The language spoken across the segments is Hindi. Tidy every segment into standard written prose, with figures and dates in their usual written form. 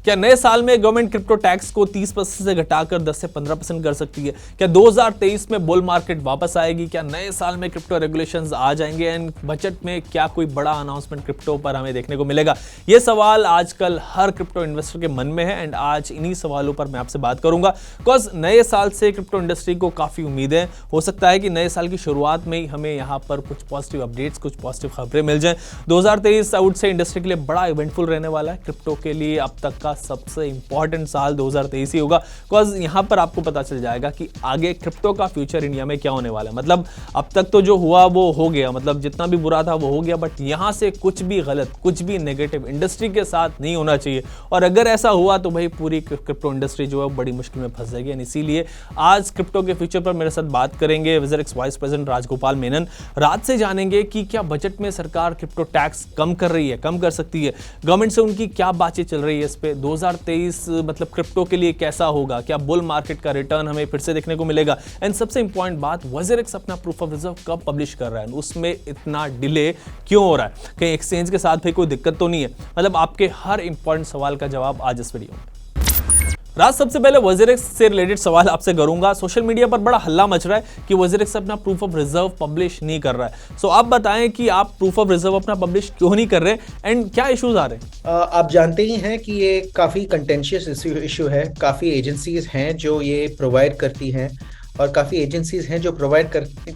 क्या नए साल में गवर्नमेंट क्रिप्टो टैक्स को 30% से घटाकर 10 से 15% कर सकती है? क्या 2023 में बुल मार्केट वापस आएगी? क्या नए साल में क्रिप्टो रेगुलेशंस आ जाएंगे? एंड बजट में क्या कोई बड़ा अनाउंसमेंट क्रिप्टो पर हमें देखने को मिलेगा? ये सवाल आजकल हर क्रिप्टो इन्वेस्टर के मन में है एंड आज इन्हीं सवालों पर मैं आपसे बात करूंगा। बिकॉज नए साल से क्रिप्टो इंडस्ट्री को काफी उम्मीदें, हो सकता है कि नए साल की शुरुआत में ही हमें यहाँ पर कुछ पॉजिटिव अपडेट्स, कुछ पॉजिटिव खबरें मिल जाएं। 2023 आउट से इंडस्ट्री के लिए बड़ा इवेंटफुल रहने वाला है। क्रिप्टो के लिए अब तक का सबसे इंपॉर्टेंट साल 2023 ही होगा। बिकॉज यहाँ पर आपको पता चल जाएगा कि आगे क्रिप्टो का फ्यूचर इंडिया में क्या होने वाला है। मतलब अब तक तो जो हुआ वो हो गया, मतलब जितना भी बुरा था वो हो गया, बट यहाँ से कुछ भी गलत, कुछ भी नेगेटिव इंडस्ट्री के साथ नहीं होना चाहिए। और अगर ऐसा हुआ तो भाई पूरी क्रिप्टो इंडस्ट्री जो है बड़ी मुश्किल में फंस जाएगी। इसीलिए आज क्रिप्टो के फ्यूचर पर मेरे साथ बात करेंगे विजरेक्स वाइस प्रेसिडेंट राजगोपाल मेनन। रात से जानेंगे कि क्या बजट में सरकार क्रिप्टो टैक्स कम कर रही है, कम कर सकती है, गवर्नमेंट से उनकी क्या बातचीत चल रही है इस पे, 2023 मतलब क्रिप्टो के लिए कैसा होगा, क्या बुल मार्केट का रिटर्न हमें फिर से देखने को मिलेगा, एंड सबसे इंपॉर्टेंट बात, वज़ीरेक्स अपना प्रूफ ऑफ रिजर्व कब पब्लिश कर रहा है, उसमें इतना डिले क्यों हो रहा है, कहीं एक्सचेंज के साथ भी कोई दिक्कत तो नहीं है। मतलब आपके हर इंपॉर्टेंट सवाल का जवाब आज इस वीडियो में। राज, सबसे पहले वज़ीरेक्स से रिलेटेड सवाल आपसे करूंगा। सोशल मीडिया पर बड़ा हल्ला मच रहा है कि वज़ीरेक्स अपना प्रूफ ऑफ रिजर्व पब्लिश नहीं कर रहा है। सो आप बताएं कि आप प्रूफ ऑफ रिजर्व अपना पब्लिश क्यों नहीं कर रहे एंड क्या इश्यूज आ रहे हैं? आप जानते ही हैं कि ये काफ़ी कंटेंशियस इशू है। काफ़ी एजेंसीज हैं जो ये प्रोवाइड करती हैं और काफ़ी एजेंसीज हैं जो प्रोवाइड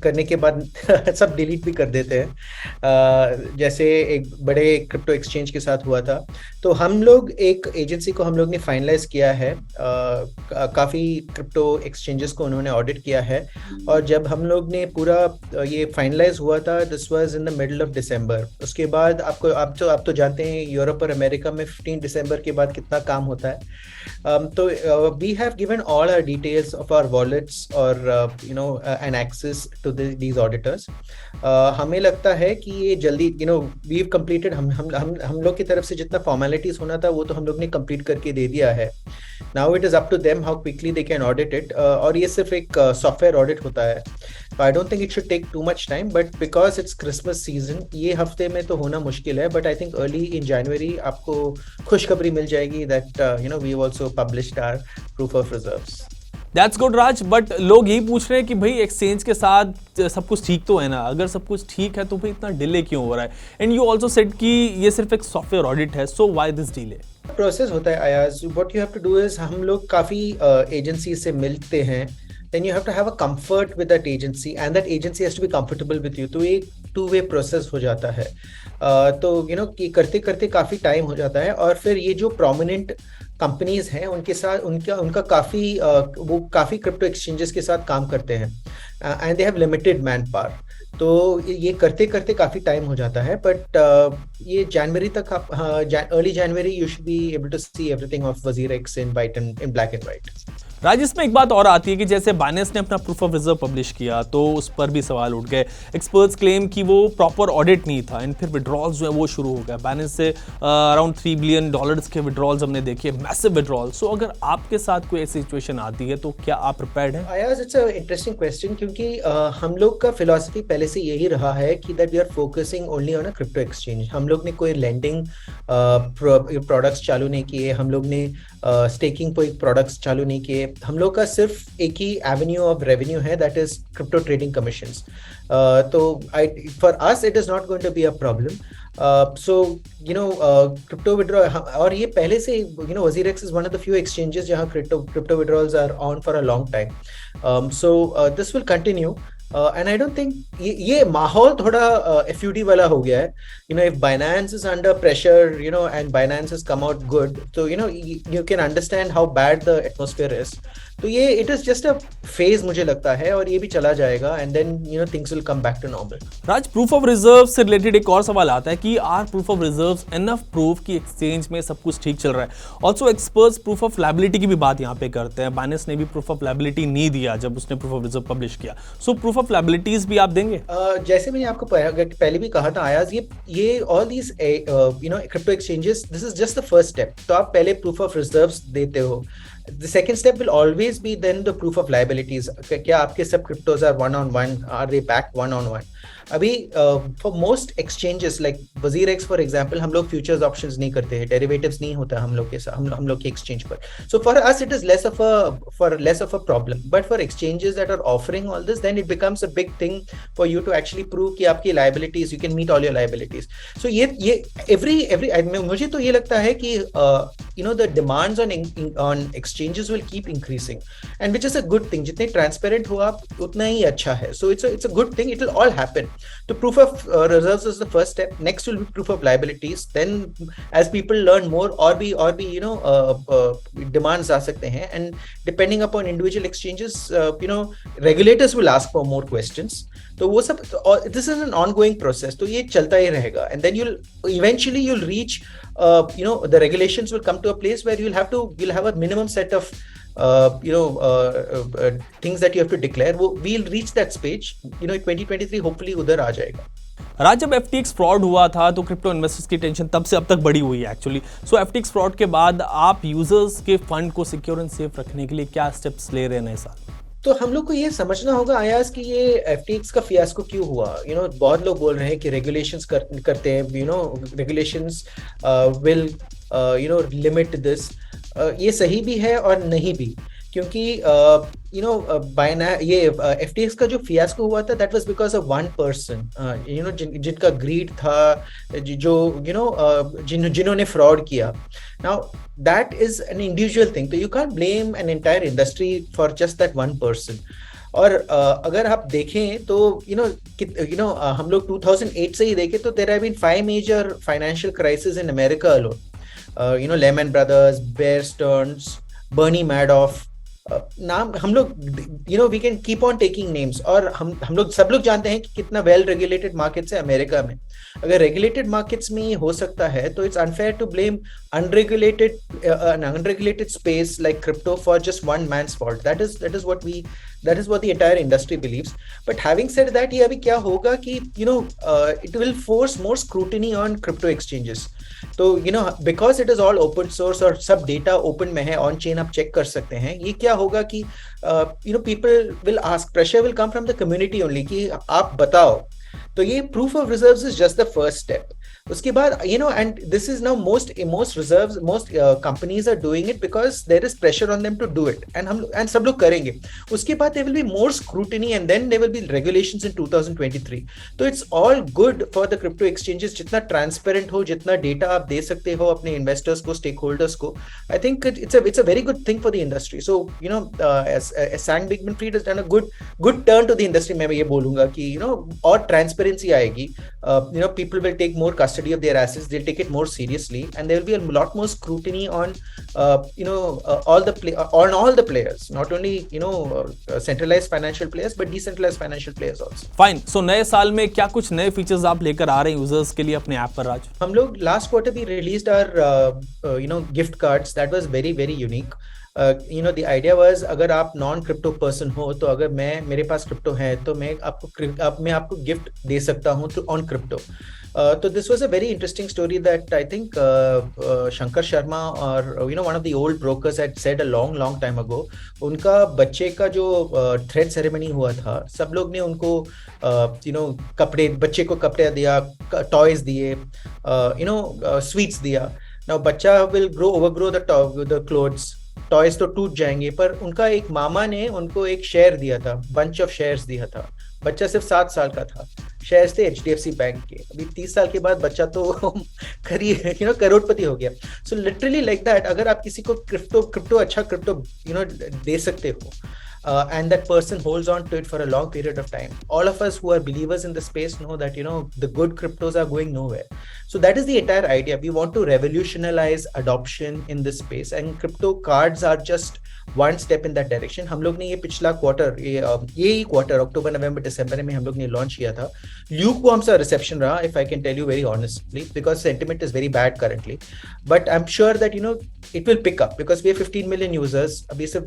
करने के बाद सब डिलीट भी कर देते हैं। जैसे एक बड़े क्रिप्टो एक्सचेंज के साथ हुआ था। तो हम लोग एक एजेंसी को हम लोग ने फाइनलाइज किया है। काफ़ी क्रिप्टो एक्सचेंजेस को उन्होंने ऑडिट किया है और जब हम लोग ने पूरा ये फाइनलाइज हुआ था, this was in the middle of December. उसके बाद आप तो जानते हैं यूरोप और अमेरिका में 15 दिसंबर के बाद कितना काम होता है। तो we have given all our details of our wallets और an access to these auditors. हमें लगता है कि ये जल्दी वी हैव कंप्लीटेड। हम लोग की तरफ से जितना फॉर्मेलिटीज होना था वो तो हम लोग ने कंप्लीट करके दे दिया है। Now it is up to them how quickly they can audit it. और ये सिर्फ एक सॉफ्टवेयर ऑडिट होता है। I don't think it should take too much time, but because it's Christmas season, ये हफ्ते में तो होना मुश्किल है। But I think early in January आपको खुशखबरी मिल जाएगी that we also published our proof of reserves. That's good Raj, but लोग यही पूछ रहे हैं कि भाई एक्सचेंज के साथ सब कुछ ठीक तो है ना? अगर सब कुछ ठीक है तो भाई इतना डिले क्यों हो रहा है? एंड यू ऑल्सो सेड कि ये सिर्फ एक सॉफ्टवेयर ऑडिट है, so why this delay? Process होता है Ayaz. What you have to do is, हम लोग काफ़ी एजेंसी से मिलते हैं, then you have to have a comfort with that agency and that agency has to be comfortable with you। तो एक two-way process हो जाता है। तो कि करते करते काफ़ी टाइम हो जाता है और फिर ये जो प्रोमिनेंट कंपनीज हैं उनके साथ उनका वो काफ़ी क्रिप्टो एक्सचेंजेस के साथ काम करते हैं and they have limited man power. तो ये करते करते काफ़ी टाइम हो जाता है। बट ये जनवरी तक आप early January you should be able to see everything of WazirX in black and white. Raj, इसमें एक बात और आती है कि जैसे बाइनेंस ने अपना प्रूफ ऑफ रिजर्व पब्लिश किया तो उस पर भी सवाल उठ गए। एक्सपर्ट्स क्लेम कि वो प्रॉपर ऑडिट नहीं था एंड फिर विड्रॉल्स जो है वो शुरू हो गया। बाइनेंस से अराउंड $3 बिलियन के विड्रॉल्स हमने देखे, मैसिव विड्रॉल। सो अगर आपके साथ कोई ऐसी सिचुएशन आती है तो क्या आप प्रिपेयर्ड हैं? आयाज, इट्स अ इंटरेस्टिंग क्वेश्चन क्योंकि हम लोग का फिलॉसफी पहले से यही रहा है कि that we are focusing only on a crypto exchange. हम लोग ने कोई लेंडिंग प्रोडक्ट्स चालू नहीं किए, हम लोग ने स्टेकिंग कोई प्रोडक्ट्स चालू नहीं किए। हम लोग का सिर्फ एक ही एवेन्यू ऑफ रेवेन्यू है, that is crypto trading commissions. तो for us it is not going to be a problem. So crypto withdraw, और ये पहले से WazirX is one of the few exchanges जहाँ crypto withdrawals are on for a long time. So this will continue and I don't think ये माहौल थोड़ा एफयूडी वाला हो गया है। If Binance is under pressure and Binance has come out good, तो you can understand how bad the atmosphere is। तो ये it is just a phase मुझे लगता है और ये भी चला जाएगा and then things will come back to normal. Raj, proof of reserve से रिलेटेड एक और सवाल आता है कि are proof of reserves enough proof कि एक्सचेंज में सब कुछ ठीक चल रहा है? Also experts proof of liability की भी बात यहाँ पे करते हैं। बाइनेंस ने भी प्रूफ ऑफ लायबिलिटी नहीं दिया जब उसने प्रूफ ऑफ रिजर्व पब्लिश किया। सो प्रूफ ऑफ लायबिलिटीज भी आप देंगे? जैसे मैंने आपको पहले भी कहा था आयाज, ये all these crypto exchanges, this is just the first step. तो आप पहले प्रूफ ऑफ रिजर्व्स देते हो। The second step will always be then the proof of liabilities। क्या आपके सब cryptos are one on one? Are they backed one on one? अभी for most exchanges like WazirX for example, हम लोग फ्यूचर्स ऑप्शंस नहीं करते हैं, डेरिवेटिव्स नहीं होता हम लोग के साथ, हम लोग के एक्सचेंज पर. So for us it is less of a problem, but for exchanges that are offering all this, then it becomes a big thing for you to actually prove कि आपकी liabilities, you can meet all your liabilities. So ये एवरी मुझे तो ये लगता है कि the demands on exchanges will keep increasing, and which is a good thing. जितने transparent हो आप उतना ही अच्छा है. So it's a good thing. It will all happen. So proof of reserves is the first step. Next will be proof of liabilities. Then as people learn more, और भी demands आ सकते हैं, and depending upon individual exchanges, regulators will ask for more questions. तो वो सब, this is an ongoing process. तो ये चलता ही रहेगा, and then you'll reach the regulations will come to a place where you'll have a minimum set of things that you have to declare. We'll reach that stage, 2023 hopefully उधर आ जाएगा. राज, जब FTX फ्रॉड हुआ था तो क्रिप्टो इन्वेस्टर्स की टेंशन तब से अब तक बढ़ी हुई है एक्चुअली. सो FTX फ्रॉड के बाद आप यूजर्स के फंड को सिक्योर एंड सेफ रखने के लिए क्या स्टेप्स ले रहे हैं नए साल? तो हम लोग को ये समझना होगा आयास कि ये FTX का फियास्को क्यों हुआ. बहुत लोग बोल रहे हैं कि रेगुलेशंस करते हैं, रेगुलेशंस विल लिमिट दिस. ये सही भी है और नहीं भी, क्योंकि ये FTX का जो फियास्को हुआ था, that was because of one person, जिनका ग्रीड था, जिन्होंने फ्रॉड किया. Now that is an individual thing, तो you can't blame an entire industry for just that one person. और अगर आप देखें तो हम लोग 2008 से ही देखें तो there have been 5 major financial crisis in America alone. Lehman Brothers, Bear Stearns, Bernie Madoff, नाम हम लोग we can keep on taking names. और हम लोग सब लोग जानते हैं कि कितना वेल रेगुलेटेड मार्केट्स है अमेरिका में. अगर रेगुलेटेड मार्केट्स में हो सकता है तो it's unfair to blame unregulated space like crypto for just one man's fault. That is what the entire industry believes. But having said that, ये अभी क्या होगा कि it will force more scrutiny on crypto exchanges. तो because it is all open source और सब डेटा ओपन में है, ऑन चेन आप चेक कर सकते हैं. ये क्या होगा कि people will ask, pressure will come from the community only कि आप बताओ. तो ये proof of reserves is just the first step. उसके बाद and this is now most reserves, most companies are doing it because there is pressure on them to do it, and सब लोग करेंगे. उसके बाद there will be more scrutiny and then there will be regulations in 2023. तो it's all good for the crypto exchanges. जितना ट्रांसपेरेंट हो, जितना डेटा आप दे सकते हो अपने इन्वेस्टर्स को, स्टेक होल्डर्स को, I think it's a very good thing for the industry. So Sam Bankman-Fried has done a good turn to the industry. मैं ये बोलूंगा कि और ट्रांसपेरेंसी आएगी. People will take more custody of their assets. They'll take it more seriously, and there will be a lot more scrutiny on all the players, not only centralized financial players but decentralized financial players also. Fine. So नए साल में क्या कुछ नए फीचर्स आप लेकर आ रहे हैं यूजर्स के लिए अपने ऐप पर राज? हम लोग लास्ट क्वार्टर भी released our gift cards. That was very very unique. the idea was, अगर आप नॉन क्रिप्टो पर्सन हो तो अगर मेरे पास क्रिप्टो है तो मैं आपको गिफ्ट दे सकता हूँ ऑन क्रिप्टो. तो this was a very interesting story that I think Shankar Sharma और one of the old brokers had said a long time ago. उनका बच्चे का जो थ्रेड सेरेमनी हुआ था, सब लोग ने उनको बच्चे को कपड़े दिया, टॉयज दिए, स्वीट्स दिया. नाउ बच्चा विल ओवरग्रो द क्लोथ्स. टॉयज तो टूट जाएंगे, पर उनका एक मामा ने उनको एक शेयर दिया था, बंच ऑफ शेयर्स दिया था. बच्चा सिर्फ 7 साल का था. शेयर्स थे HDFC बैंक के. अभी 30 साल के बाद बच्चा तो करोड़पति हो गया. सो लिटरली लाइक दैट, अगर आप किसी को अच्छा क्रिप्टो दे सकते हो, and that person holds on to it for a long period of time. All of us who are believers in the space know that the good cryptos are going nowhere. So that is the entire idea. We want to revolutionize adoption in this space, and crypto cards are just one step in that direction. हम लोग ने ये पिछला क्वार्टर, ये क्वार्टर अक्टूबर नवंबर दिसंबर में हम लोग ने लॉन्च किया था. ल्यूकवार्म सा रिसेप्शन रहा, if I can tell you very honestly, because sentiment is very bad currently. But I'm sure that it will pick up because we have 15 million users. अभी सिर्फ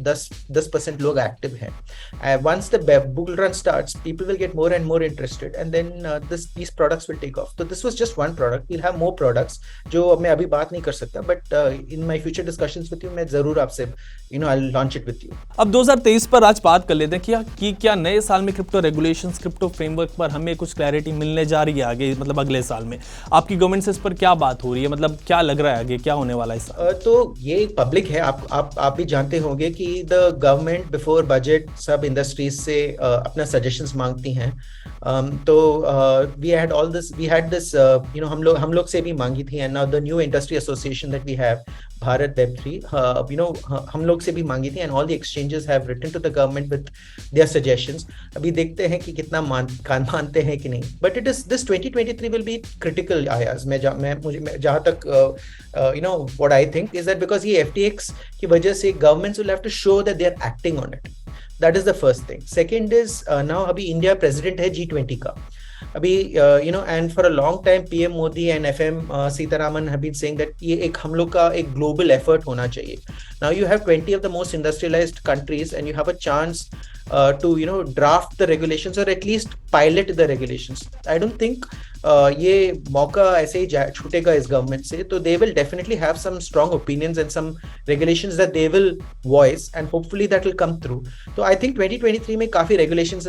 10% लोग active attractive है. Once the bull run starts, people will get more and more interested, and then these products will take off. So this was just one product. We'll have more products जो मैं अभी बात नहीं कर सकता, but in my future discussions with you मैं जरूर आपसे I'll launch it with you. अब 2023 पर आज बात कर लेते हैं कि क्या नए साल में क्रिप्टो रेगुलेशंस, क्रिप्टो फ्रेमवर्क पर हमें कुछ क्लैरिटी मिलने जा रही है आगे, मतलब अगले साल में आपकी गवर्नमेंट से इस पर क्या बात हो रही है, मतलब क्या लग रहा है आगे क्या होने वाला है इस साल? तो ये पब्लिक है, आप भी जानते होंगे कि द गवर्नमेंट बिफोर बजट सब इंडस्ट्रीज से अपना सजेशंस मांगती हैं. तो वी हैड दिस हम लोग से भी मांगी थी, and now the new industry association that we have, Bharat वेब3, हम लोग से भी मांगी थी, and all the exchanges have written to the government with their suggestions. अभी देखते हैं कि कितना मानते हैं कि नहीं, but it is this 2023 will be critical. Ayaz मैं जहां तक what I think is that because ये FTX की वजह से governments will have to show that they are acting on it. That is the first thing. Second is now अभी इंडिया प्रेसिडेंट है G20 का. अभी and for a long time PM Modi and FM Sitaraman have been saying that ये एक हम लोग का एक global effort होना चाहिए. Now you have 20 of the most industrialized countries and you have a chance to draft the regulations or at least pilot the regulations. I don't think ये मौका ऐसे ही छूटेगा इस गवर्नमेंट से. तो they will definitely have some strong opinions and some regulations that they will voice and hopefully that will come through. तो I think 2023 में काफी regulations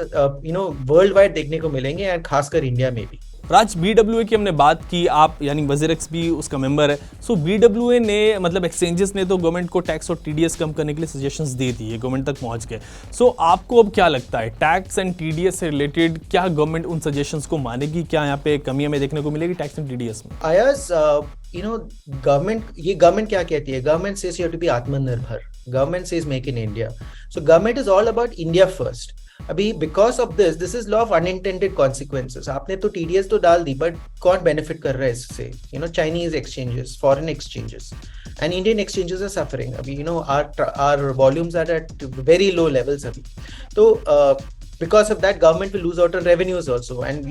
वर्ल्ड वाइड देखने को मिलेंगे, और खासकर इंडिया में भी. राज, BWA की हमने बात की, आप यानी WazirX भी उसका मेंबर है. सो BWA ने मतलब एक्सचेंजेस ने तो गवर्नमेंट को टैक्स और TDS कम करने के लिए सजेशंस दे दिए, गवर्नमेंट तक पहुंच गए. सो आपको अब क्या लगता है टैक्स एंड TDS से रिलेटेड, क्या गवर्नमेंट उन सजेशंस को मानेगी? क्या यहाँ पे कमियां हमें देखने को मिलेगी टैक्स एंड TDS में? आयाज, गवर्नमेंट क्या कहती है? Government says you have to be आत्मनिर्भर. Government says make in India. So government is all about India first. अभी because of this is law of unintended consequences. आपने तो TDS तो डाल दी, बट कौन बेनिफिट कर रहा है इससे? Chinese exchanges, foreign exchanges, and Indian exchanges are suffering. अभी our volumes are at very low levels अभी. तो because of that, government will lose out on revenues also, and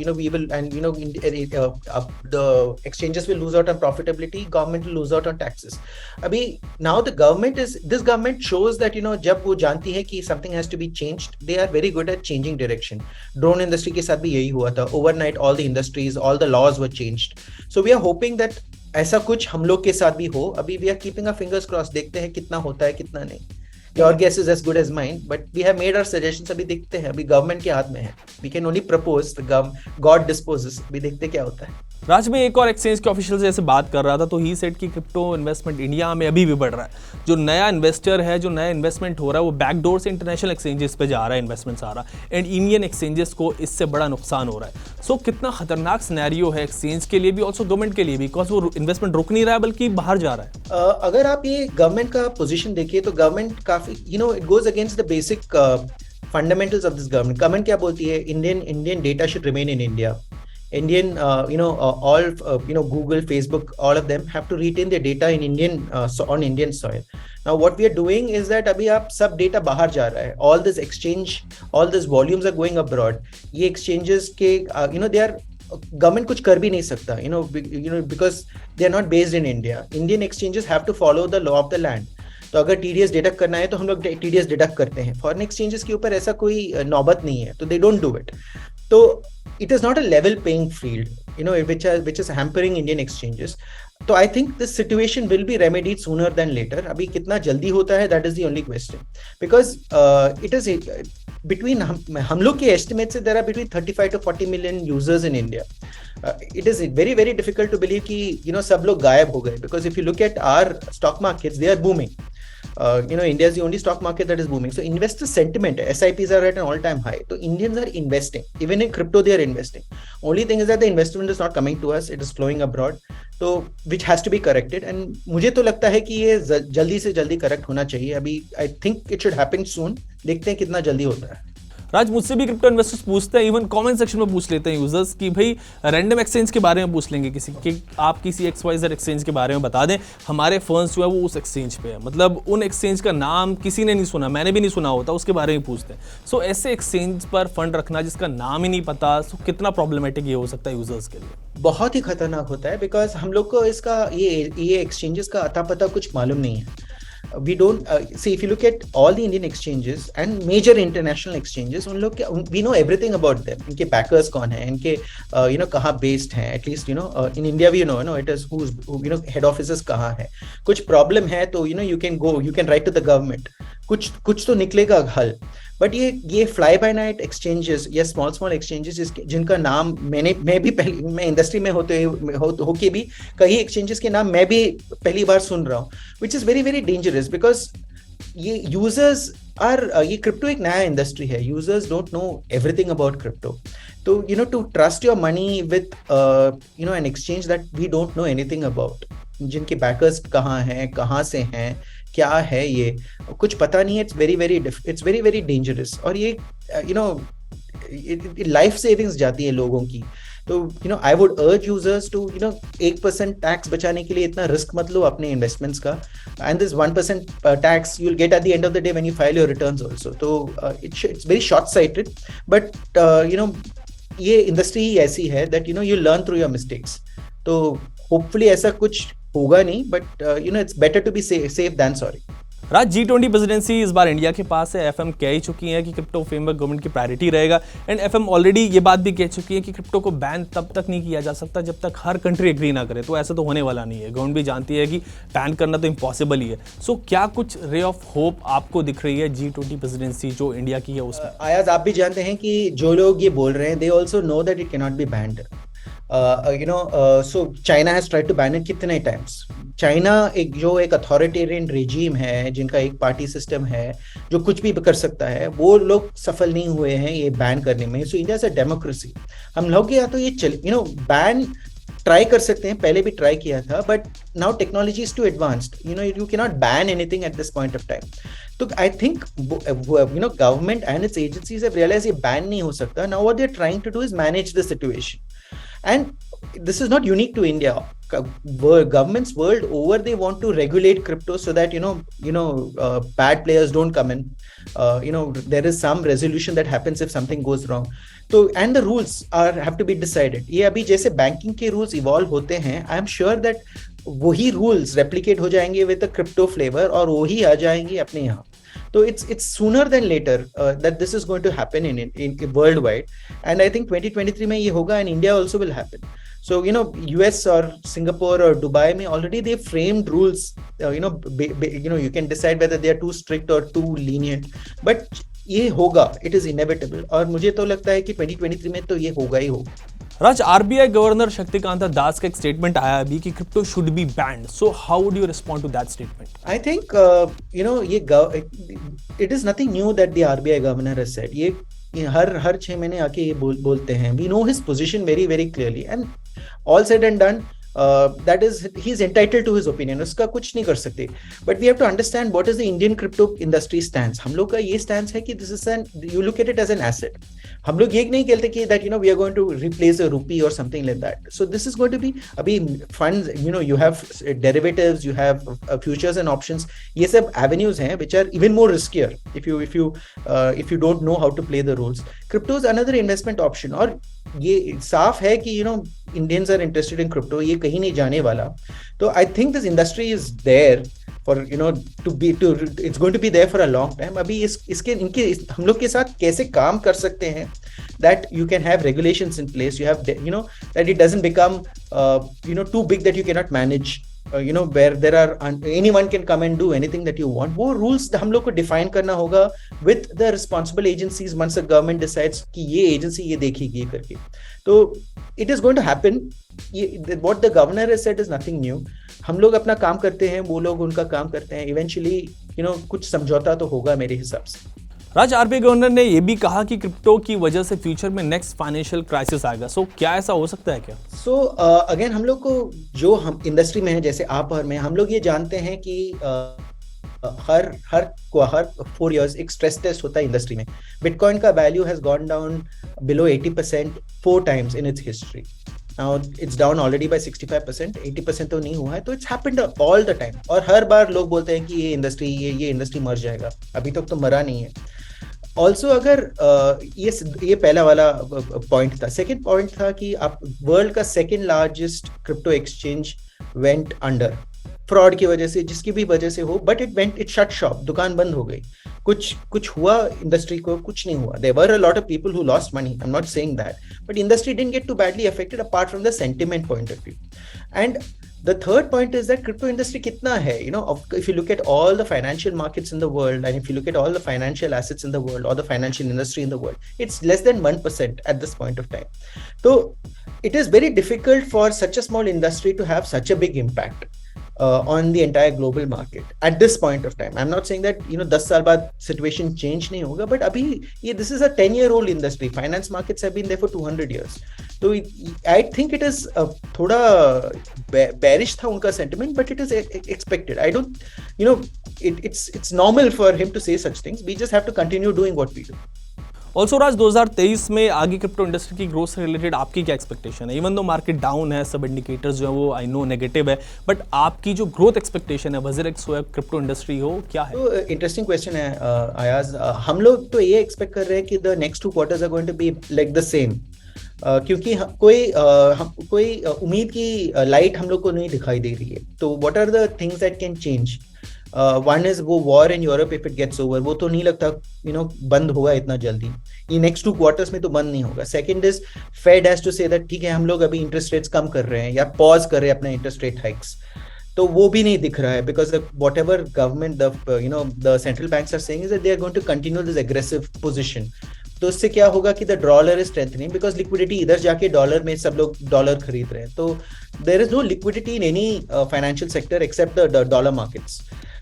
the exchanges will lose out on profitability, government will lose out on taxes. Abhi now this government shows that जब वो जानती है कि something has to be changed, they are very good at changing direction. Drone industry के साथ भी यही हुआ था. Overnight all the industries, all the laws were changed. So we are hoping that ऐसा कुछ हम लोग के साथ भी हो. अभी we are keeping our fingers crossed, देखते हैं कितना होता है कितना नहीं. Your guess is as good as mine, but we have made our suggestions. अभी देखते हैं, अभी गवर्नमेंट के हाथ में है. We can only propose, God disposes. अभी देखते क्या होता है. राज, में एक और एक्सचेंज के ऑफिशियल से ऐसे बात कर रहा था, तो ही सेड कि क्रिप्टो इन्वेस्टमेंट इंडिया में अभी भी बढ़ रहा है. जो नया इन्वेस्टर है, जो नया इन्वेस्टमेंट हो रहा है, वो बैकडोर से इंटरनेशनल एक्सचेंजेस पे जा रहा है इन्वेस्टमेंट सारा, एंड इंडियन एक्सचेंजेस को इससे बड़ा नुकसान हो रहा है. सो कितना खतरनाक सिनेरियो है एक्सचेंज के लिए भी, ऑल्सो गवर्नमेंट के लिए भी, बिकॉज वो इन्वेस्टमेंट रुक नहीं रहा है बल्कि बाहर जा रहा है. अगर आप ये गवर्नमेंट का पोजिशन देखिए तो गवर्नमेंट काफी it goes against the basic fundamentals of this government. Government क्या बोलती है? Indian data should remain in India. Indian, Google, Facebook, all of them have to retain their data in on Indian soil. Now, what we are doing is that अभी आप सब data बाहर जा रहा है. All this exchange, all these volumes are going abroad. ये exchanges के, they are government कुछ कर भी नहीं सकता, because they are not based in India. Indian exchanges have to follow the law of the land. तो अगर TDS डिडक्ट करना है तो हम लोग TDS डिडक्ट करते हैं. फॉरेन एक्सचेंजेस के ऊपर ऐसा कोई नौबत नहीं है, तो दे डोंट डू इट. तो it is not a level playing field, which is hampering Indian exchanges. So I think this situation will be remedied sooner than later. अभी कितना जल्दी होता है, that is the only question. Because it is between हम लोग के estimate से there are between 35 to 40 million users in India. It is very very difficult to believe कि सब लोग गायब हो गए. Because if you look at our stock markets, they are booming. India is the only stock market that is booming. So investor sentiment, SIPs are at an all-time high. So Indians are investing. Even in crypto, they are investing. Only thing is that the investment is not coming to us. It is flowing abroad. So which has to be corrected. And मुझे तो लगता है कि ये जल्दी से जल्दी करेक्ट होना चाहिए. अभी I think it should happen soon. देखते हैं कितना जल्दी होता है. राज, मुझसे भी क्रिप्टो इन्वेस्टर्स पूछते हैं, इवन कमेंट सेक्शन में पूछ लेते हैं यूजर्स कि भाई रैंडम एक्सचेंज के बारे में पूछ लेंगे किसी कि आप किसी XYZ एक्सचेंज के बारे में बता दें, हमारे फंड्स जो है वो उस एक्सचेंज पे है, मतलब उन एक्सचेंज का नाम किसी ने नहीं सुना, मैंने भी नहीं सुना होता, उसके बारे में पूछते हैं. सो ऐसे एक्सचेंज पर फंड रखना जिसका नाम ही नहीं पता, सो कितना प्रॉब्लमेटिक ये हो सकता है यूजर्स के लिए? बहुत ही खतरनाक होता है, बिकॉज हम लोग को इसका ये एक्सचेंजेस का अता पता कुछ मालूम नहीं है. we don't see, if you look at all the Indian exchanges and major international exchanges, उन लोग के we know everything about them. इनके backers कौन है, इनके कहाँ based हैं, at least in India we know it is who's head offices कहाँ है. कुछ problem है तो you can write to the government. कुछ तो निकलेगा हल. बट ये फ्लाई बाय नाइट एक्सचेंजेस या स्मॉल एक्सचेंजेस जिनका नाम मैं भी पहली, मैं इंडस्ट्री में होके भी कई एक्सचेंजेस के नाम मैं भी पहली बार सुन रहा हूँ, which is very very dangerous, because ये यूजर्स ये क्रिप्टो एक नया इंडस्ट्री है, users don't know everything about crypto. तो to trust your money with an exchange that we don't know anything about, जिनके बैकर्स कहाँ हैं, कहाँ से हैं, क्या है, ये कुछ पता नहीं है. It's very very dangerous. और ये लाइफ सेविंग्स जाती है लोगों की. तो I would urge users to 1% tax बचाने के लिए इतना रिस्क मत लो अपने इन्वेस्टमेंट्स का. And this 1% tax you will get at the end of the day when you file your returns also. तो it's very short sighted, but ये इंडस्ट्री ही ऐसी है that you learn through your mistakes. तो होपफुली ऐसा कुछ होगा नहीं, but it's better to be safe than sorry. Raj, G20 presidency इस बार इंडिया के पास है. एफएम कह ही चुकी है कि क्रिप्टो फ्रेमवर्क गवर्नमेंट की प्रायोरिटी रहेगा. एंड एफएम ऑलरेडी ये बात भी कह चुकी है कि क्रिप्टो को बैन तब तक नहीं किया जा सकता जब तक हर कंट्री एग्री ना करे. तो ऐसा तो होने वाला नहीं है. गवर्नमेंट भी जानती है कि बैन करना तो इम्पॉसिबल ही है. सो क्या कुछ रे ऑफ होप आपको दिख रही है G20 प्रेसिडेंसी जो इंडिया की है उसमें? आयाज, आप भी जानते हैं कि जो लोग ये बोल रहे हैं, they also know that it can not be band. So China has tried to ban it कितने times. चाइना एक अथॉरिटेरियन रेजीम है, जिनका एक पार्टी सिस्टम है, जो कुछ भी कर सकता है, वो लोग सफल नहीं हुए हैं ये बैन करने में. सो इंडिया से डेमोक्रेसी, हम लोग या तो ये बैन ट्राई कर सकते हैं, पहले भी ट्राई किया था, but now technology is too advanced. You can not ban anything at this point of time. तो I think government and its agencies have realised ये बैन नहीं हो सकता. Now what they are trying to do is manage the situation. And this is not unique to India. Governments world over, they want to regulate crypto so that bad players don't come in. There is some resolution that happens if something goes wrong. So and the rules have to be decided. ये अभी जैसे बैंकिंग के रूल्स इवॉल्व होते हैं, आई एम श्योर दैट वही रूल्स रेप्लिकेट हो जाएंगे विद अ क्रिप्टो फ्लेवर, और वही आ जाएंगे अपने यहाँ. So it's sooner than later that this is going to happen in worldwide, and I think 2023 में ये होगा, and India also will happen. So US or Singapore or Dubai में already they framed rules. You can decide whether they are too strict or too lenient, but ये होगा, it is inevitable. और मुझे तो लगता है कि 2023 में तो ये होगा ही होगा. राज, आरबीआई गवर्नर शक्तिकांता दास का एक स्टेटमेंट आया अभी कि crypto should be banned. So how would you respond to that statement? I think it is nothing new that the RBI governor has said. ये हर 6 महीने आके ये बोलते हैं. We know his position very very clearly, and all said and done, that is, he is entitled to his opinion. उसका कुछ नहीं कर सकते. But we have to understand what is the Indian crypto industry stance. हम लोग का ये stance है कि this is you look at it as an asset. हम लोग ये नहीं कहते कि that we are going to replace a rupee or something like that. So this is going to be अभी funds, you have derivatives, you have futures and options. ये सब avenues हैं which are even more riskier if you don't know how to play the rules. Crypto is another investment option. और ये साफ है कि Indians are interested in crypto. ये कहीं नहीं जाने वाला. तो I think this industry is there for it's going to be there for a long time. अभी इनके हम लोग के साथ कैसे काम कर सकते हैं, that you can have regulations in place. You have that it doesn't become too big that you cannot manage. Where there are anyone can come and do anything that you want. वो rules हम लोग को define करना होगा with the responsible agencies once the government decides कि ये agency ये देखेगी करके. तो it is going to happen. What the governor has said is nothing new. हम लोग अपना काम करते हैं, वो लोग उनका काम करते हैं. Eventually कुछ समझौता तो होगा मेरे हिसाब से. राज, आरबीआई गवर्नर ने यह भी कहा कि क्रिप्टो की वजह से फ्यूचर में नेक्स्ट फाइनेंशियल क्राइसिस आएगा. सो क्या ऐसा हो सकता है क्या? सो अगेन हम लोग को जो हम इंडस्ट्री में है, जैसे आप और मैं, हम लोग ये जानते हैं कि हर 4 years एक स्ट्रेस टेस्ट होता है इंडस्ट्री में. बिटकॉइन का value has gone down below 80% 4 times in its history. Now it's down already by 65%. 80% तो नहीं हुआ है. तो it's happened all the time. और हर बार लोग बोलते हैं कि ये इंडस्ट्री मर जाएगा. अभी तक तो मरा नहीं है. ऑल्सो अगर ये पहला वाला पॉइंट था. सेकेंड पॉइंट था कि आप वर्ल्ड का second largest crypto exchange went under. Fraud की वजह से, जिसकी भी वजह से हो, बट इट शट शॉप, दुकान बंद हो गई। कुछ हुआ इंडस्ट्री को? कुछ नहीं हुआ। There were a lot of people who lost money, I am not saying that, but industry didn't get too badly affected apart from the sentiment point of view. And the third point is that crypto industry kitna hai, if you look at all the financial markets in the world, and if you look at all the financial assets in the world or the financial industry in the world, it's less than 1% at this point of time. So it is very difficult for such a small industry to have such a big impact on the entire global market at this point of time. I'm not saying that 10 saal baad situation change nahi hoga, but abhi this is a 10-year-old industry. Finance markets have been there for 200 years. So I think it is thoda bearish tha unka sentiment, but it is expected. I don't, it's normal for him to say such things. We just have to continue doing what we do. Also Raj, 2023 में आगे क्रिप्टो इंडस्ट्री की ग्रोथ से रिलेटेड आपकी क्या एक्सपेक्टेशन है? इवन दो मार्केट डाउन है, सब इंडिकेटर्स जो है वो आई नो नेगेटिव है, बट आपकी जो ग्रोथ एक्सपेक्टेशन है WazirX हो या क्रिप्टो इंडस्ट्री हो, क्या है? तो इंटरेस्टिंग क्वेश्चन है अयाज। हम लोग तो ये एक्सपेक्ट कर रहे हैं कि the next 2 quarters are going to be like the same, क्योंकि कोई उम्मीद की लाइट हम लोग को नहीं दिखाई दे रही है। तो what are the things that can change? One is वो war in Europe, if it gets over, वो तो नहीं लगता बंद होगा इतना जल्दी, ये नेक्स्ट 2 quarters में तो बंद नहीं होगा। Second is Fed has to say that ठीक है, हम लोग अभी इंटरेस्ट रेट्स कम कर रहे हैं या पॉज कर रहे हैं अपना इंटरेस्ट रेट हाइक्स, तो वो भी नहीं दिख रहा है, because whatever government the central banks are saying is that they are going to continue this aggressive position. तो इससे क्या होगा कि the dollar is strengthening, because liquidity इधर जाके डॉलर में सब लोग डॉलर खरीद रहे हैं, तो there is no liquidity in any financial sector except the dollar markets.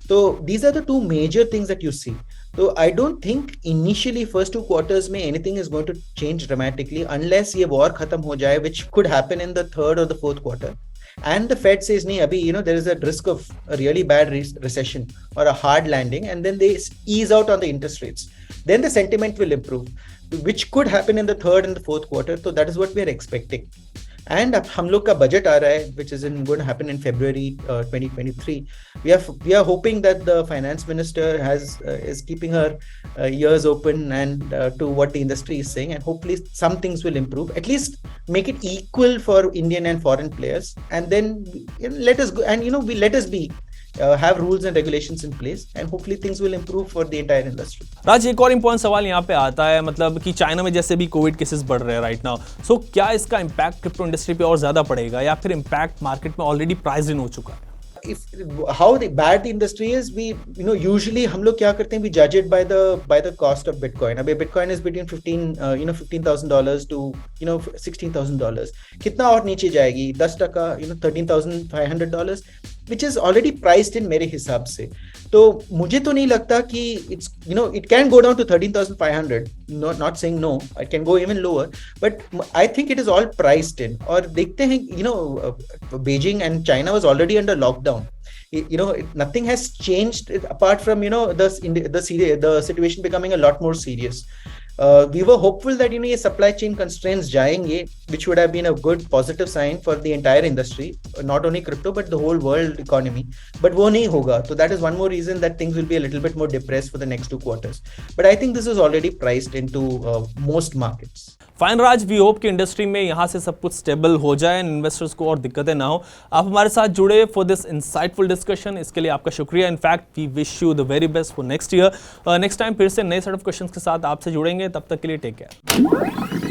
तो these are the 2 major things that you see. So I don't think initially first 2 quarters में anything is going to change dramatically unless ये war खत्म हो जाए, which could happen in the 3rd or the 4th quarter. And the Fed says nahi, abhi there is a risk of a really bad recession or a hard landing, and then they ease out on the interest rates. Then the sentiment will improve, which could happen in the 3rd and the 4th quarter. So that is what we are expecting. And अब हम लोग का बजट आ रहा है, which is going to happen in February 2023. We are hoping that the finance minister is keeping her ears open and to what the industry is saying, and hopefully some things will improve. At least make it equal for Indian and foreign players, and then let us go and let us be. Have rules and regulations in place, and hopefully things will improve for the entire industry. राज, एक और इम्पोर्टेंट सवाल यहाँ पे आता है, मतलब कि चाइना में जैसे भी कोविड केसेस बढ़ रहे हैं राइट नाउ, सो क्या इसका इम्पैक्ट क्रिप्टो इंडस्ट्री पे और ज्यादा पड़ेगा या फिर इम्पैक्ट मार्केट में ऑलरेडी प्राइस्ड इन हो चुका है? How bad the industry is, we usually हम लोग क्या करते हैं, we judge it by the cost of Bitcoin. अभी Bitcoin is between $15,000 to $16,000. कितना और नीचे जाएगी? 10%, $13,500, which is already priced in मेरे हिसाब से। तो मुझे तो नहीं लगता कि it can go down to 13,500. Not saying no, it can go even lower, but I think it is all priced in. और देखते हैं, Beijing and China was already under lockdown. Nothing has changed apart from the situation becoming a lot more serious. We were hopeful that ये supply chain constraints जाएंगे, which would have been a good positive sign for the entire industry, not only crypto but the whole world economy. But वो नहीं होगा, so that is one more reason that things will be a little bit more depressed for the next 2 quarters. But I think this is already priced into most markets. Fine Raj, we hope कि इंडस्ट्री में यहाँ से सब कुछ स्टेबल हो जाए, इन्वेस्टर्स को और दिक्कतें ना हो। आप हमारे साथ जुड़े फॉर दिस इंसाइटफुल डिस्कशन, इसके लिए आपका शुक्रिया। In fact we wish you the very best for next year. Next time फिर से नए सेट ऑफ क्वेश्चंस के साथ आपसे जुड़ेंगे, तब तक के लिए टेक केयर।